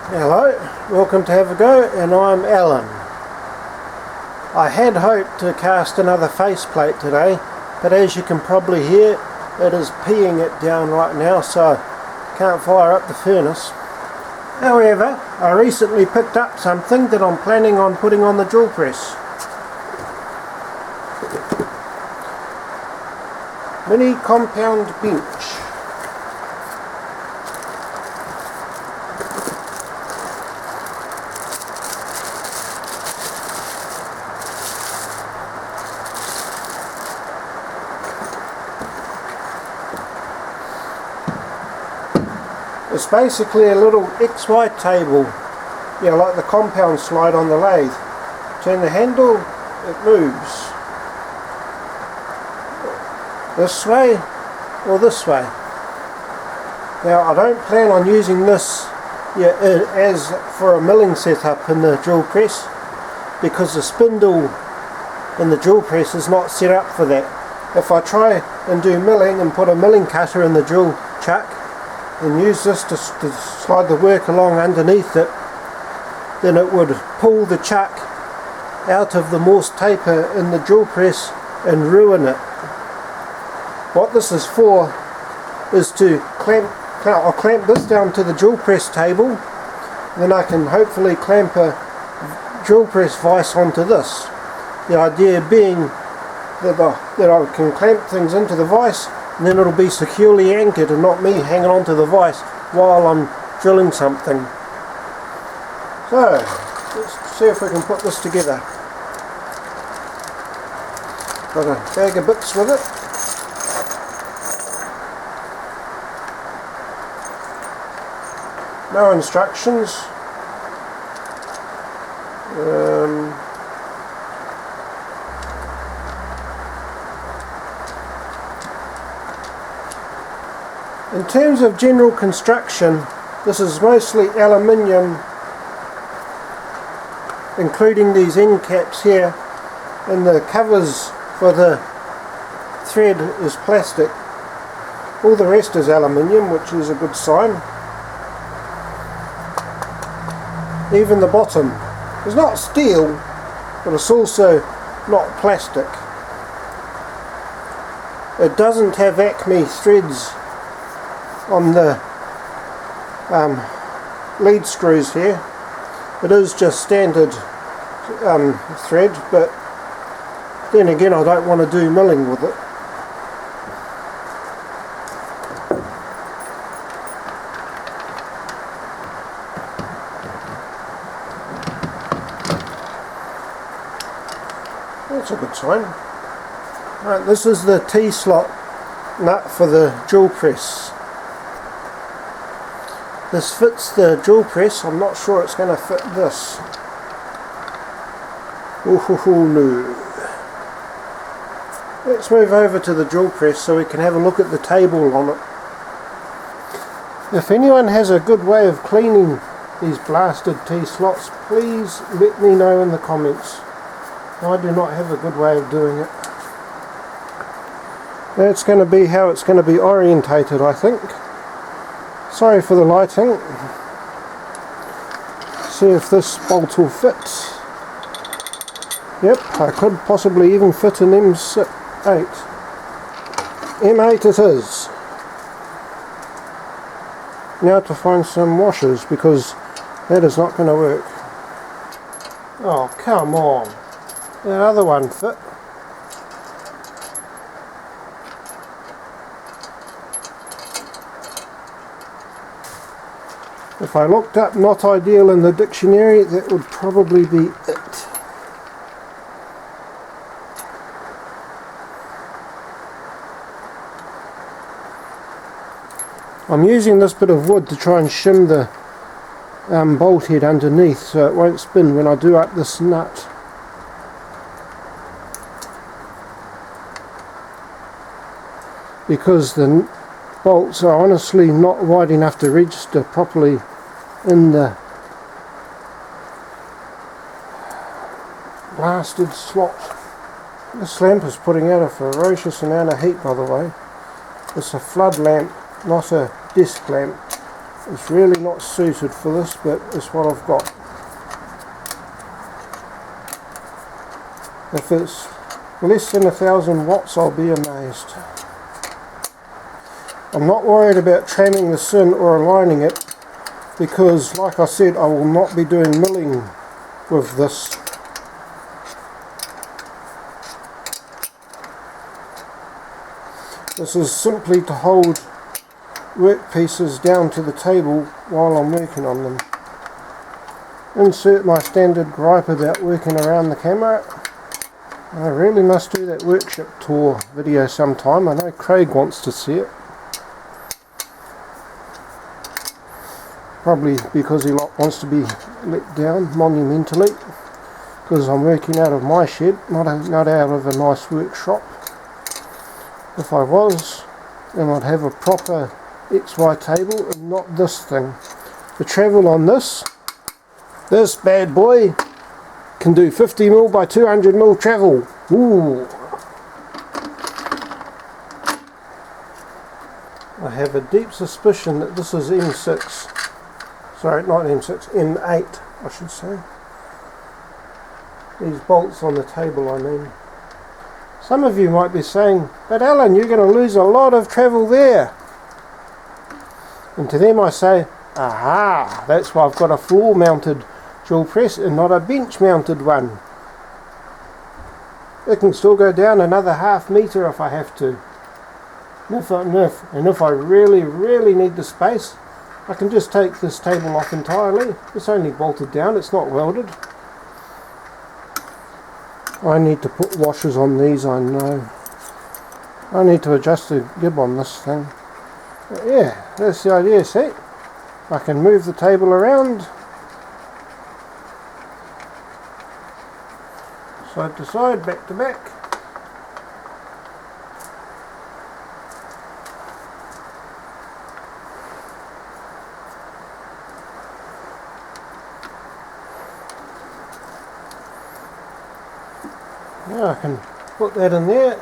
Hello, welcome to Have a Go, and I'm Alan. I had hoped to cast another faceplate today, but as you can probably hear, it is peeing it down right now, so I can't fire up the furnace. However, I recently picked up something that I'm planning on putting on the drill press. Mini compound bench. It's basically a little XY table, like the compound slide on the lathe. Turn the handle, it moves. This way or this way. Now I don't plan on using this as for a milling setup in the drill press, because the spindle in the drill press is not set up for that. If I try and do milling and put a milling cutter in the drill chuck and use this to slide the work along underneath it, then it would pull the chuck out of the Morse taper in the drill press and ruin it. What this is for is to I'll clamp this down to the drill press table, then I can hopefully clamp a drill press vise onto this. The idea being that I can clamp things into the vise, and then it'll be securely anchored and not me hanging onto the vise while I'm drilling something. So, let's see if we can put this together. Got a bag of bits with it. No instructions. In terms of general construction, this is mostly aluminium, including these end caps here, and the covers for the thread is plastic. All the rest is aluminium, which is a good sign. Even the bottom is not steel, but it's also not plastic. It doesn't have Acme threads on the lead screws here. It is just standard thread, but then again I don't want to do milling with it. That's a good sign. Right, this is the T-slot nut for the drill press. This fits the drill press. I'm not sure it's going to fit this. No. Let's move over to the drill press so we can have a look at the table on it. If anyone has a good way of cleaning these blasted T-slots, please let me know in the comments. I do not have a good way of doing it. That's going to be how it's going to be orientated, I think. Sorry for the lighting. See if this bolt will fit. Yep, I could possibly even fit an M8. M8 it is. Now to find some washers, because that is not going to work. Oh, come on. That other one fit. If I looked up not ideal in the dictionary, that would probably be it. I'm using this bit of wood to try and shim the bolt head underneath so it won't spin when I do up this nut. Because the bolts are honestly not wide enough to register properly in the blasted slot. This lamp is putting out a ferocious amount of heat, by the way. It's a flood lamp, not a desk lamp. It's really not suited for this, but it's what I've got. If it's less than 1,000 watts, I'll be amazed. I'm not worried about tramming this in or aligning it, because like I said, I will not be doing milling with this. This is simply to hold workpieces down to the table while I'm working on them. Insert my standard gripe about working around the camera. I really must do that workshop tour video sometime. I know Craig wants to see it. Probably because he wants to be let down monumentally, because I'm working out of my shed, not out of a nice workshop. If I was, then I'd have a proper XY table and not this thing. The travel on this bad boy can do 50mm by 200mm travel. Ooh. I have a deep suspicion that this is M6. Sorry, not M6, M8 I should say. These bolts on the table, I mean. Some of you might be saying, but Alan, you're going to lose a lot of travel there. And to them I say, aha, that's why I've got a floor mounted drill press and not a bench mounted one. It can still go down another ½ metre if I have to. And if I really need the space, I can just take this table off entirely. It's only bolted down, it's not welded. I need to put washers on these, I know. I need to adjust the gib on this thing. But yeah, that's the idea, see? I can move the table around side to side, back to back. Now I can put that in there.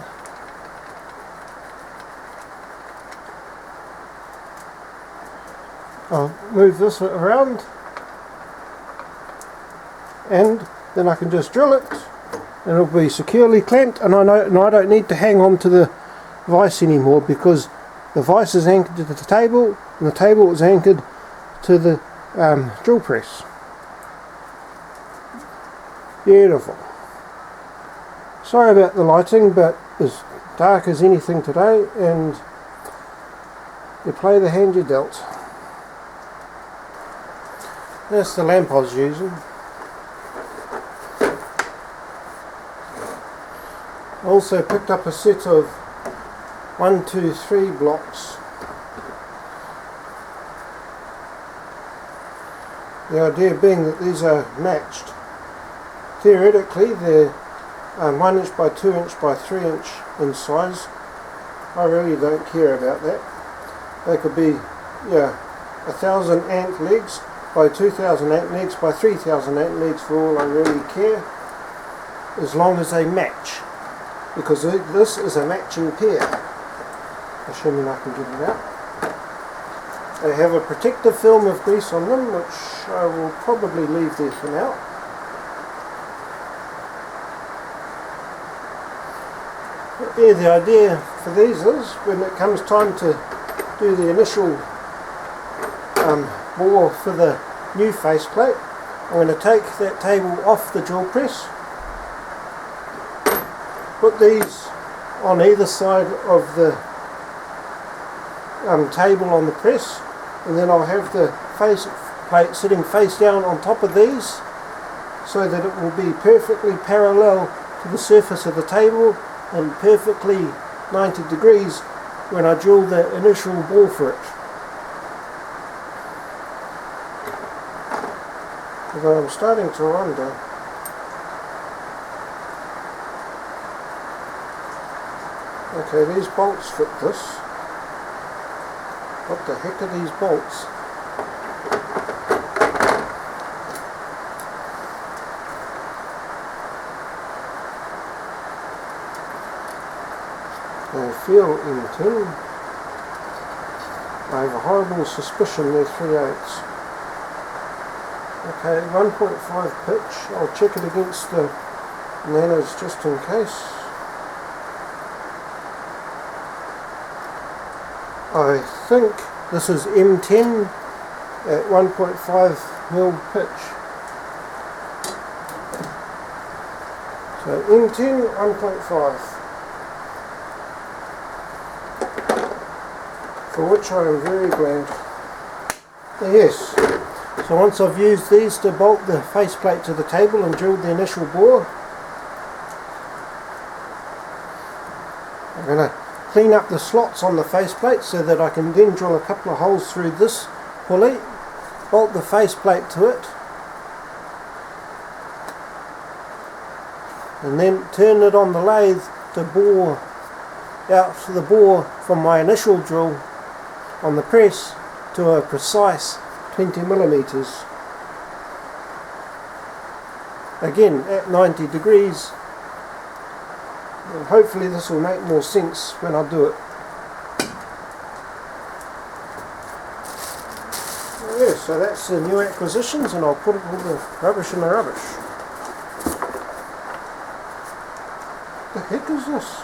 I'll move this around and then I can just drill it and it'll be securely clamped, and I don't need to hang on to the vise anymore, because the vise is anchored to the table and the table is anchored to the drill press. Beautiful. Sorry about the lighting, but it's dark as anything today and you play the hand you're dealt. That's the lamp I was using. I also picked up a set of 1, 2, 3 blocks. The idea being that these are matched. Theoretically they're 1 inch by 2 inch by 3 inch in size. I really don't care about that. They could be 1,000 ant legs by 2,000 ant legs by 3,000 ant legs, for all I really care, as long as they match, because this is a matching pair, assuming I can get it out. They have a protective film of grease on them, which I will probably leave there for now. But yeah, the idea for these is, when it comes time to do the initial bore for the new faceplate, I'm going to take that table off the drill press, put these on either side of the table on the press, and then I'll have the faceplate sitting face down on top of these, so that it will be perfectly parallel to the surface of the table and perfectly 90 degrees when I drill the initial bore for it. Although I'm starting to wonder, okay, these bolts fit this. What the heck are these bolts? They feel in tin. I have a horrible suspicion they're 3/8. Okay, 1.5 pitch. I'll check it against the nanos just in case. I think this is M10 at 1.5 mil pitch. So M10 1.5, for which I am very glad. Yes, so once I've used these to bolt the faceplate to the table and drilled the initial bore, I'm going to clean up the slots on the faceplate so that I can then drill a couple of holes through this pulley, bolt the faceplate to it, and then turn it on the lathe to bore out the bore from my initial drill on the press to a precise 20 millimeters. Again at 90 degrees, and hopefully this will make more sense when I do it. Yeah, so that's the new acquisitions, and I'll put all the rubbish in the rubbish. The heck is this?